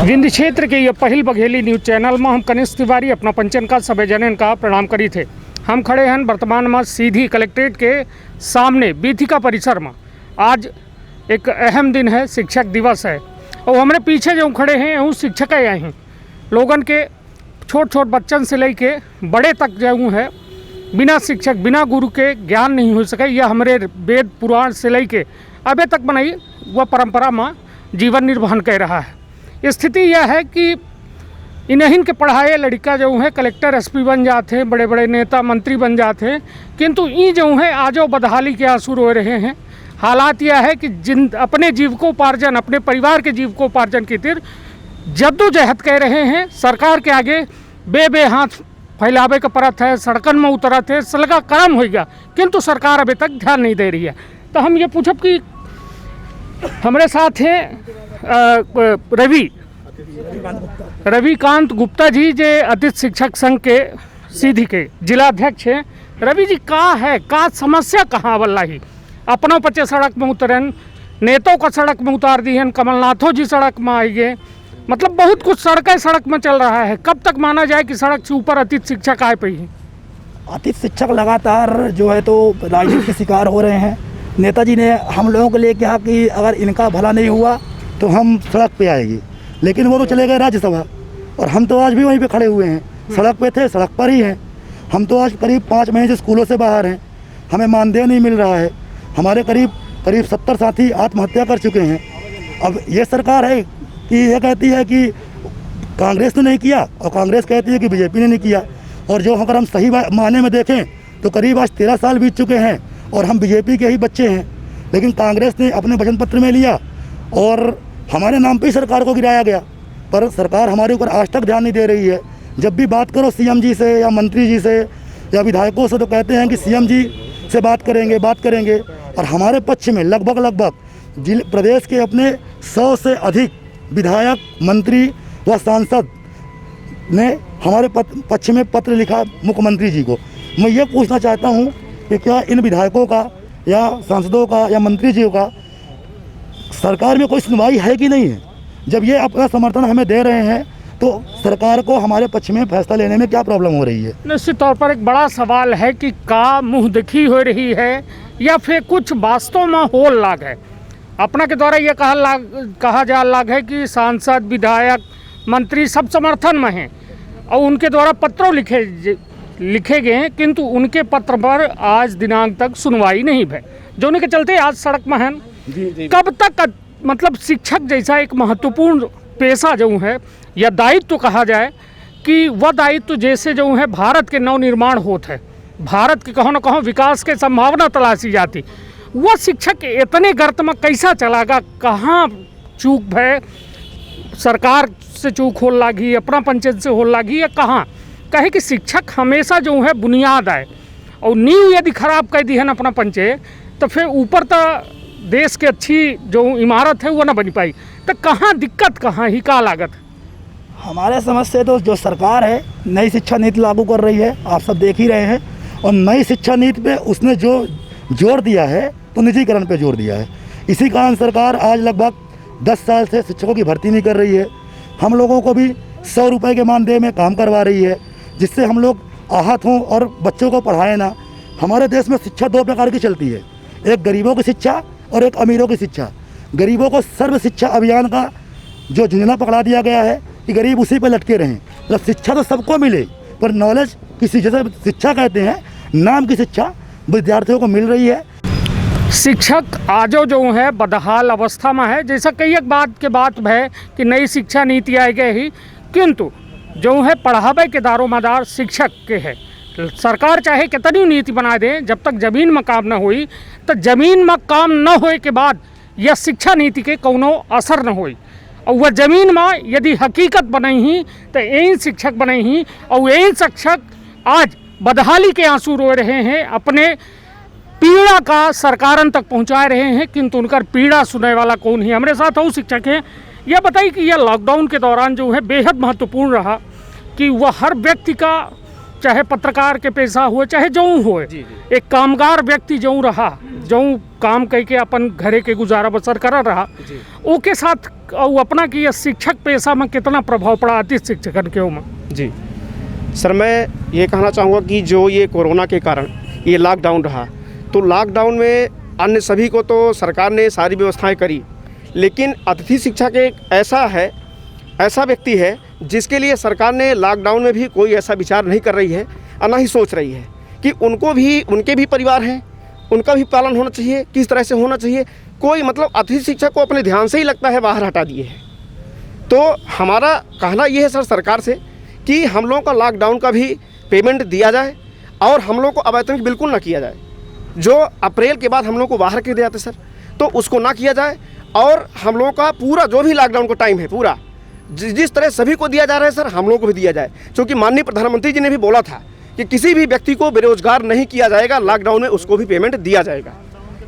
विंध्य क्षेत्र के ये पहिल बघेली न्यूज चैनल में हम कनिष्ठ तिवारी अपना पंचन का सभी जनन का प्रणाम करी थे। हम खड़े हैं वर्तमान में सीधी कलेक्ट्रेट के सामने बीथिका परिसर में। आज एक अहम दिन है, शिक्षक दिवस है और हमारे पीछे जो खड़े हैं वो शिक्षक आए हैं। लोगन के छोट छोट बच्चन से लेके बड़े तक जो है बिना शिक्षक बिना गुरु के ज्ञान नहीं हो सके। यह हमारे वेद पुराण से लेके अभी तक बनाई वह परंपरा में जीवन निर्वहन कर रहा है। स्थिति यह है कि इन्हीं के पढ़ाए लड़का जो है कलेक्टर एसपी बन जाते हैं, बड़े बड़े नेता मंत्री बन जाते हैं, किंतु ये जो है आजो बदहाली के आंसू रो रहे हैं। हालात यह है कि जिन अपने जीविकोपार्जन अपने परिवार के जीविकोपार्जन की तीर जद्दोजहद कह रहे हैं। सरकार के आगे बे हाथ फैलावे का परत है, सड़कन में उतरत है, सलगा कर्म हो गया, किंतु सरकार अभी तक ध्यान नहीं दे रही है। तो हम ये पूछब कि हमारे साथ हैं रविकांत गुप्ता जी जे अतिथि शिक्षक संघ के सीधी के जिला अध्यक्ष हैं। रवि जी का समस्या कहाँ वल्लाही अपनों पचे सड़क में उतरन, नेतों का सड़क में उतार दी हैं, कमलनाथों जी सड़क में आई गए, मतलब बहुत कुछ सड़क में चल रहा है। कब तक माना जाए कि सड़क से ऊपर अतिथि शिक्षक आए पाई हैं? अतिथि शिक्षक लगातार जो है तो राजनीति के शिकार हो रहे हैं। नेताजी ने हम लोगों के लिए कहा कि अगर इनका भला नहीं हुआ तो हम सड़क पे आएंगे, लेकिन वो तो चले गए राज्यसभा और हम तो आज भी वहीं पे खड़े हुए हैं। सड़क पे थे, सड़क पर ही हैं। हम तो आज करीब 5 महीने से स्कूलों से बाहर हैं, हमें मानदेय नहीं मिल रहा है। हमारे करीब 70 साथी आत्महत्या कर चुके हैं। अब ये सरकार है कि ये कहती है कि कांग्रेस ने नहीं किया और कांग्रेस कहती है कि बीजेपी ने नहीं किया। और जो अगर हम सही मायने में देखें तो करीब आज 13 साल बीत चुके हैं और हम बीजेपी के ही बच्चे हैं। लेकिन कांग्रेस ने अपने वचन पत्र में लिया और हमारे नाम पे ही सरकार को गिराया गया, पर सरकार हमारे ऊपर आज तक ध्यान नहीं दे रही है। जब भी बात करो सीएम जी से या मंत्री जी से या विधायकों से तो कहते हैं कि सीएम जी से बात करेंगे और हमारे पक्ष में लगभग प्रदेश के अपने 100 से अधिक विधायक मंत्री व सांसद ने हमारे पक्ष में पत्र लिखा मुख्यमंत्री जी को। मैं ये पूछना चाहता हूँ कि क्या इन विधायकों का या सांसदों का या मंत्री जी का सरकार में कोई सुनवाई है कि नहीं है? जब ये अपना समर्थन हमें दे रहे हैं तो सरकार को हमारे पक्ष में फैसला लेने में क्या प्रॉब्लम हो रही है? निश्चित तौर पर एक बड़ा सवाल है कि का मुँह दिखी हो रही है या फिर कुछ वास्तव में हो लाग है। अपना के द्वारा ये कहा जा लाग है कि सांसद विधायक मंत्री सब समर्थन में हैं और उनके द्वारा पत्रों लिखे गए हैं, किंतु उनके पत्र पर आज दिनांक तक सुनवाई नहीं है, जो उनके चलते आज सड़क में हैं। कब तक मतलब शिक्षक जैसा एक महत्वपूर्ण पेशा जो है या दायित्व कहा जाए कि वह दायित्व जैसे जो है भारत के नवनिर्माण होता है, भारत के कहो न कहो विकास के संभावना तलाशी जाती, वह शिक्षक इतने गर्त में कैसा चलागा? कहाँ चूक है? सरकार से चूक हो लागी, अपना पंचायत से हो लागी या कहाँ? कहे कि शिक्षक हमेशा जो है बुनियाद है और नींव यदि खराब कर दी है ना अपना पंचायत तो फिर ऊपर तो देश की अच्छी जो इमारत है वो ना बन पाई। तो कहाँ दिक्कत, कहाँ ही का लागत? हमारे समझ से तो जो सरकार है नई शिक्षा नीति लागू कर रही है, आप सब देख ही रहे हैं, और नई शिक्षा नीति पे उसने जो जोर दिया है तो निजीकरण पे जोर दिया है। इसी कारण सरकार आज लगभग 10 साल से शिक्षकों की भर्ती नहीं कर रही है। हम लोगों को भी 100 रुपये के मानदेय में काम करवा रही है, जिससे हम लोग आहत हों और बच्चों को पढ़ाएं ना। हमारे देश में शिक्षा 2 प्रकार की चलती है, एक गरीबों की शिक्षा और एक अमीरों की शिक्षा। गरीबों को सर्व शिक्षा अभियान का जो झुंझुना पकड़ा दिया गया है कि गरीब उसी पर लटके रहें। मतलब शिक्षा तो सबको मिले, पर नॉलेज किसी जैसे शिक्षा कहते हैं, नाम की शिक्षा विद्यार्थियों को मिल रही है। शिक्षक आजो जो है बदहाल अवस्था में है। जैसा कई एक बात है कि नई शिक्षा नीति आई गई ही, किंतु जो है पढ़ावे के दारोमदार शिक्षक के है। सरकार चाहे कितनी नीति बना दे, जब तक जमीन में काम न हुई तो जमीन में काम न होए के बाद यह शिक्षा नीति के कोनो असर न होई। और वह जमीन में यदि हकीकत बनाई ही तो यही शिक्षक बनाई ही और यही शिक्षक आज बदहाली के आंसू रो रहे हैं, अपने पीड़ा का सरकारन तक पहुंचा रहे हैं, किंतु उनका पीड़ा सुनने वाला कौन ही? हमारे साथ वो शिक्षक हैं। यह बताइए कि यह लॉकडाउन के दौरान जो है बेहद महत्वपूर्ण रहा कि वह हर व्यक्ति का, चाहे पत्रकार के पेशा हुए चाहे जो हो, एक कामगार व्यक्ति जो रहा, जो काम करके अपन घरे के गुजारा बसर कर रहा, ओके साथ और अपना कि यह शिक्षक पेशा में कितना प्रभाव पड़ा अति शिक्षकन के में? जी सर, मैं ये कहना चाहूँगा कि जो ये कोरोना के कारण ये लॉकडाउन रहा, तो लॉकडाउन में अन्य सभी को तो सरकार ने सारी व्यवस्थाएं करी, लेकिन अतिथि शिक्षक एक ऐसा व्यक्ति है जिसके लिए सरकार ने लॉकडाउन में भी कोई ऐसा विचार नहीं कर रही है और ना ही सोच रही है कि उनके भी परिवार हैं, उनका भी पालन होना चाहिए, किस तरह से होना चाहिए। कोई मतलब अतिथि शिक्षक को अपने ध्यान से ही लगता है बाहर हटा दिए हैं। तो हमारा कहना ये है सर सरकार से कि हम लोगों का लॉकडाउन का भी पेमेंट दिया जाए और हम लोग को अवैतनिक बिल्कुल ना किया जाए। जो अप्रैल के बाद हम लोग को बाहर कर दिया था सर, तो उसको ना किया जाए और हम लोगों का पूरा जो भी लॉकडाउन का टाइम है पूरा जिस तरह सभी को दिया जा रहा है सर, हम लोग को भी दिया जाए। क्योंकि माननीय प्रधानमंत्री जी ने भी बोला था कि किसी भी व्यक्ति को बेरोजगार नहीं किया जाएगा, लॉकडाउन में उसको भी पेमेंट दिया जाएगा।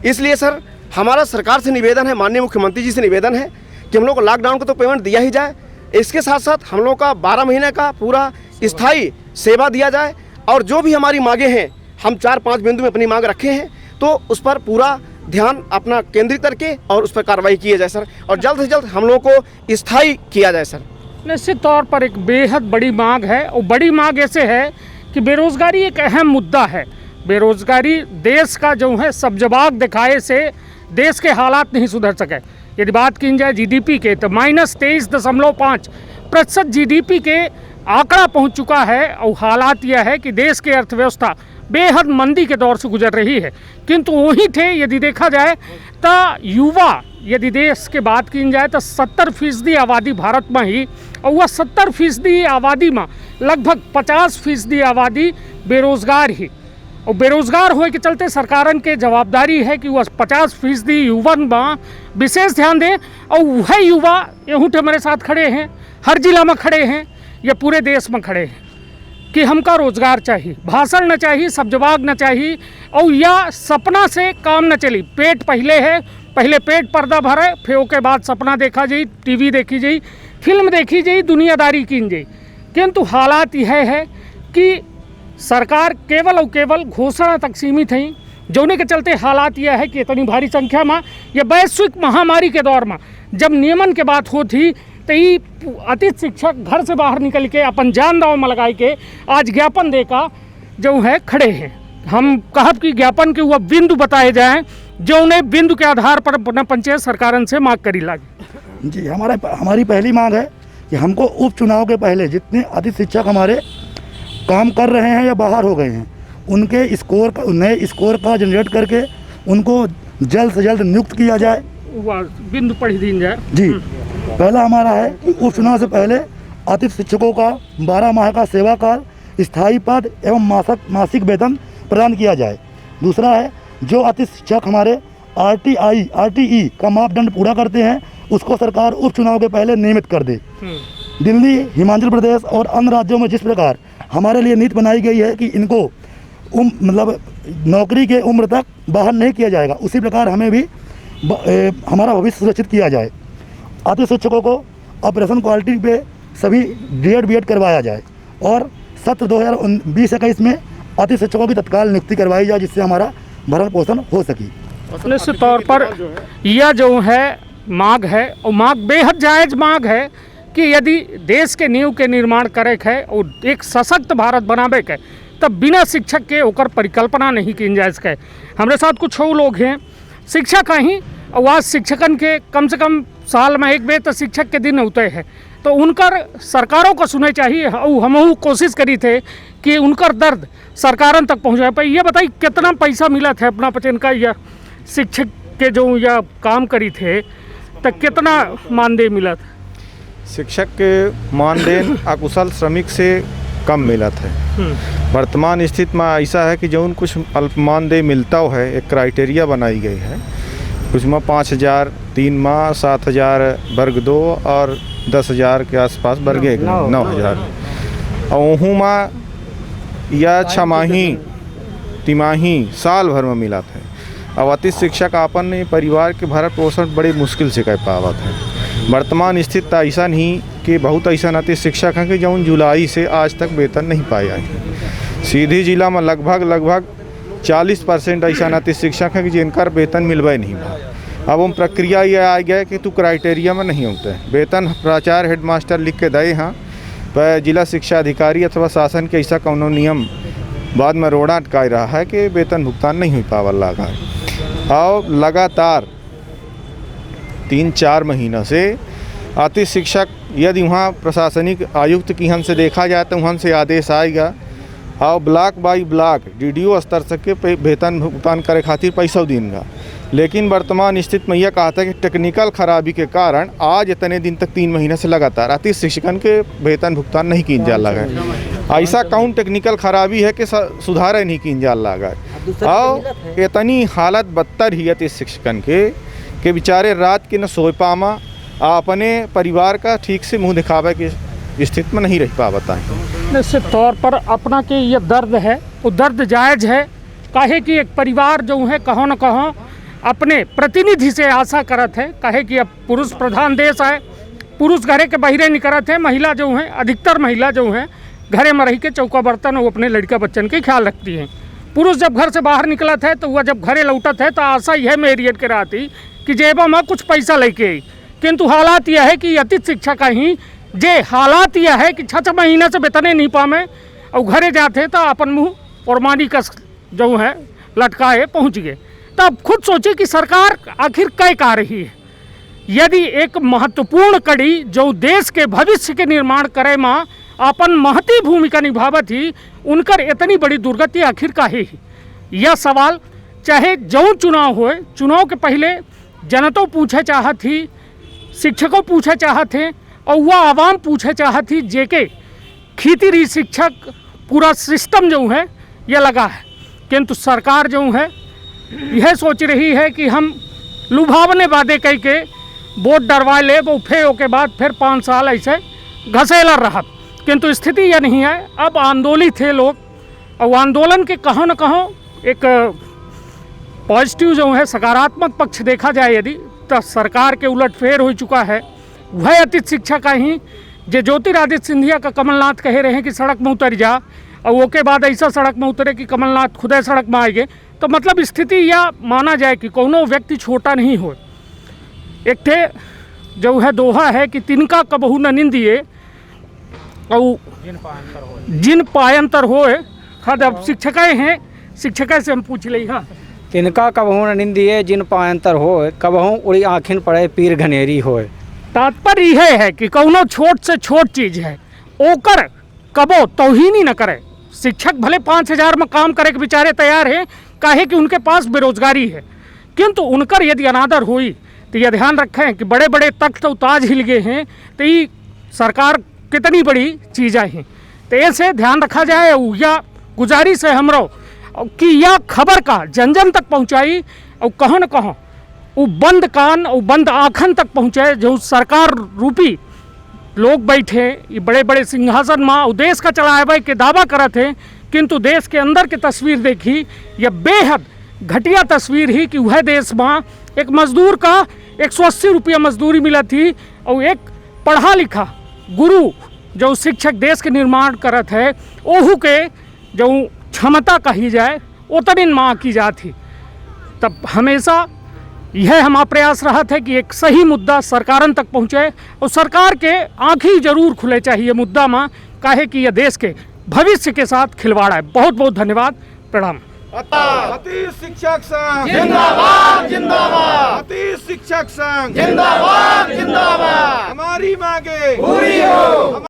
इसलिए सर हमारा सरकार से निवेदन है, माननीय मुख्यमंत्री जी से निवेदन है कि हम लोग को लॉकडाउन का तो पेमेंट दिया ही जाए, इसके साथ साथ हम लोग का 12 महीने का पूरा स्थायी सेवा दिया जाए और जो भी हमारी मांगे हैं, हम 4-5 बिंदु में अपनी मांग रखे हैं, तो उस पर पूरा ध्यान अपना केंद्रित करके और उस पर कार्रवाई की जाए सर, और जल्द से जल्द हम लोग को स्थायी किया जाए सर। निश्चित तौर पर एक बेहद बड़ी मांग है और बड़ी मांग ऐसे है कि बेरोज़गारी एक अहम मुद्दा है। बेरोज़गारी देश का जो है सब जवाब दिखाए से देश के हालात नहीं सुधर सके। यदि बात की जाए जीडीपी के तो -23.5% जीडीपी के आंकड़ा पहुंच चुका है और हालात यह है कि देश की अर्थव्यवस्था बेहद मंदी के दौर से गुजर रही है। किंतु वहीं थे यदि देखा जाए तो युवा, यदि देश के बात की जाए तो 70% आबादी भारत में ही, और वह 70% आबादी में लगभग 50% आबादी बेरोजगार ही। और बेरोजगार होए के चलते सरकारन के जवाबदारी है कि वह 50% युवन में विशेष ध्यान दें। और वह युवा यहूँ मेरे साथ खड़े हैं, हर जिला में खड़े हैं या पूरे देश में खड़े हैं कि हमका रोजगार चाहिए, भाषण न चाहिए, सब जवाब न चाहिए, और या सपना से काम न चली। पेट पहले है, पहले पेट पर्दा भरे, फिर उसके बाद सपना देखा जाए, टीवी देखी जाए, फिल्म देखी जाए, दुनियादारी की जाए। किंतु हालात यह है कि सरकार केवल और केवल घोषणा तक सीमित है, जोने के चलते हालात यह है कि इतनी भारी संख्या में या वैश्विक महामारी के दौर में जब नियमन के बात होती तो ये अतिथि शिक्षक घर से बाहर निकल के अपन जान दाव में लगाई के आज ज्ञापन देकर जो है खड़े हैं। हम कहब कि ज्ञापन के वह बिंदु बताए जाएं जो उन्हें बिंदु के आधार पर अपना पंचायत सरकारन से मांग करी लागे। जी हमारी पहली मांग है कि हमको उपचुनाव के पहले जितने अतिथि शिक्षक हमारे काम कर रहे हैं या बाहर हो गए हैं, उनके नए स्कोर का जनरेट करके उनको जल्द से जल्द नियुक्त किया जाए। वह बिंदु पढ़ी दी जाए। जी पहला हमारा है कि उपचुनाव से पहले अतिथि शिक्षकों का 12 माह का सेवा काल, स्थायी पद एवं मासिक वेतन प्रदान किया जाए। दूसरा है जो अतिथि शिक्षक हमारे RTE का मापदंड पूरा करते हैं उसको सरकार उपचुनाव के पहले नियमित कर दे। दिल्ली, हिमाचल प्रदेश और अन्य राज्यों में जिस प्रकार हमारे लिए नीति बनाई गई है कि इनको मतलब नौकरी के उम्र तक बाहर नहीं किया जाएगा, उसी प्रकार हमें भी हमारा भविष्य सुरक्षित किया जाए। अतिथि शिक्षकों को ऑपरेशन क्वालिटी पे सभी D.Ed करवाया जाए और सत्र 2020-21 में अतिथि शिक्षकों की तत्काल नियुक्ति करवाई जाए जिससे हमारा भरण पोषण हो सके। निश्चित तौर पर यह जो है मांग है और मांग बेहद जायज़ मांग है कि यदि देश के नींव के निर्माण करे है और एक सशक्त भारत बनावे के तब बिना शिक्षक के ओकर परिकल्पना नहीं की जा सके। हमारे साथ कुछ और लोग हैं शिक्षक ही, और आज शिक्षकन के कम से कम साल में एक बेर तो शिक्षक के दिन होते हैं, तो उनकर सरकारों को सुने चाहिए। और हम कोशिश करी थे कि उनकर दर्द सरकारन तक पहुँचाए पर ये बताइए कितना पैसा मिला था अपना पचन का या शिक्षक के जो या काम करी थे तो कितना मानदेय मिला था? शिक्षक के मानदेय अकुशल श्रमिक से कम मिला था। वर्तमान स्थिति में ऐसा है कि जो कुछ अल्प मानदेय मिलता है एक क्राइटेरिया बनाई गई है, उसमें 5,000 3 माह, 7,000 वर्ग 2 और 10,000 के आसपास वर्ग 1 9,000 और वहूँ में या 6 माही तिमाही साल भर में मिला था। अब अतिथि शिक्षक अपन परिवार के भरण पोषण बड़े मुश्किल से कर पावत है। वर्तमान स्थिति ऐसा नहीं कि बहुत ऐसा अतिथि शिक्षक हैं कि जो जुलाई से आज तक वेतन नहीं पाया है। सीधी जिला में लगभग 40% ऐसा अतिथि शिक्षक हैं कि जिनका वेतन मिलवे नहीं बा। अब हम प्रक्रिया ये आ गया कि तू क्राइटेरिया में नहीं होते हैं। वेतन प्राचार्य हेडमास्टर लिख के दे हाँ पर जिला शिक्षा अधिकारी अथवा शासन के ऐसा कौनो नियम बाद में रोड़ा अटकाई रहा है कि वेतन भुगतान नहीं हो पावल लगा है। और लगातार 3-4 महीनों से अति शिक्षक यदि वहाँ प्रशासनिक आयुक्त की हन से देखा जाए तो वहाँ से आदेश आएगा और ब्लॉक बाई ब्लॉक DDO स्तर तक के वेतन भुगतान करे खातिर पैसा देंगे। लेकिन वर्तमान स्थिति में यह कहा था कि टेक्निकल खराबी के कारण आज इतने दिन तक 3 महीने से लगातार अति शिक्षकन के वेतन भुगतान नहीं किन जा लगा है। ऐसा कौन टेक्निकल खराबी है कि सुधार नहीं किन जा लगा है। और इतनी हालत बदतर ही अति शिक्षकन के बेचारे रात के न सो पामा अपने परिवार का ठीक से मुँह दिखावे की स्थिति में नहीं रह पाता है। निश्चित तौर पर अपना के ये दर्द है वो दर्द जायज़ है। काहे कि एक परिवार जो है कहो न कहो अपने प्रतिनिधि से आशा करत है। काहे कि अब पुरुष प्रधान देश है, पुरुष घरे के बहिरे निकलत है, महिला जो है अधिकतर महिला जो है घरे में रह के चौका बर्तन वो अपने लड़का बच्चन के ख्याल रखती हैं। पुरुष जब घर से बाहर निकलत है तो वह जब घरे लौटत है तो आशा यह मेरियट के रहती कि जेबा में कुछ पैसा लेके आई। किंतु हालात यह है कि अति शिक्षा का ही जे हालात यह है कि 6 महीने से वेतने नहीं पावे और घरे जाते तो अपन मुँह और मानी कस जो है लटकाए पहुँच गए। तब खुद सोचिए कि सरकार आखिर क्या कर रही है। यदि एक महत्वपूर्ण कड़ी जो देश के भविष्य के निर्माण करे में अपन महती भूमिका निभावत ही उनकर इतनी बड़ी दुर्गति आखिर काहे ही। यह सवाल चाहे जो चुनाव होए, चुनाव के पहले जनता पूछे चाहत थी, शिक्षकों पूछे चाहत थे और वह आवाम पूछे चाहत थी जेके खेती रही शिक्षक पूरा सिस्टम जो है यह लगा है। किंतु सरकार जो है यह सोच रही है कि हम लुभावने वादे कह के वोट डरवा ले वो फेर के बाद फिर 5 साल ऐसे घसेला रहा। किंतु स्थिति यह नहीं है। अब आंदोलित थे लोग और आंदोलन के कहो न कहो एक पॉजिटिव जो है सकारात्मक पक्ष देखा जाए यदि तो सरकार के उलटफेर हो चुका है। वह अति शिक्षा का ही जो ज्योतिरादित्य सिंधिया का कमलनाथ कह रहे हैं कि सड़क में उतर जा और वो के बाद ऐसा सड़क में उतरे कि कमलनाथ खुद सड़क में आएंगे तो मतलब स्थिति यह माना जाए कि कोनो व्यक्ति छोटा नहीं हो। एक थे जो है दोहा है कि तिनका कबहू न निंदिए और जिन पायंतर होए। खद अब शिक्षक हैं, शिक्षक से हम पूछ ली। हाँ, तिनका कबहू न निंदिए जिन पायंतर होए, कबहू उड़ी आँखिन पड़े पीर घनेरी होए। तात्पर्य यह है कि कौनो छोट से छोट चीज़ है ओकर कबो तौहीनी न करे। शिक्षक भले 5000 में काम करे के बेचारे तैयार हैं, काहे कि उनके पास बेरोजगारी है। किंतु उनकर यदि अनादर हुई तो यह ध्यान रखें कि बड़े बड़े तख्त ताज हिल गए हैं तो ये सरकार कितनी बड़ी चीज़ें हैं। तो ऐसे ध्यान रखा जाए। या गुजारिश है हमरो कि यह खबर का जन जन तक पहुँचाई और कहो न कहो वो बंद कान और बंद आँखन तक पहुँचे। जो सरकार रूपी लोग बैठे ये बड़े बड़े सिंहासन में देश का चलाए के दावा करत हैं, किंतु देश के अंदर की तस्वीर देखी यह बेहद घटिया तस्वीर ही कि वह देश में एक मजदूर का 180 रुपया मजदूरी मिला थी और एक पढ़ा लिखा गुरु जो शिक्षक देश के निर्माण करत है ओहू के जो क्षमता कही जाए उतनी माँ की जाती। तब हमेशा यह हमारा प्रयास रहा था कि एक सही मुद्दा सरकारन तक पहुँचे और सरकार के आँखें जरूर खुले चाहिए मुद्दा में, काहे कि यह देश के भविष्य के साथ खिलवाड़ है। बहुत बहुत धन्यवाद, प्रणाम। अति शिक्षक संघ जिंदाबाद जिंदाबाद, अति शिक्षक संघ जिंदाबाद जिंदाबाद, हमारी मांगे पूरी हो।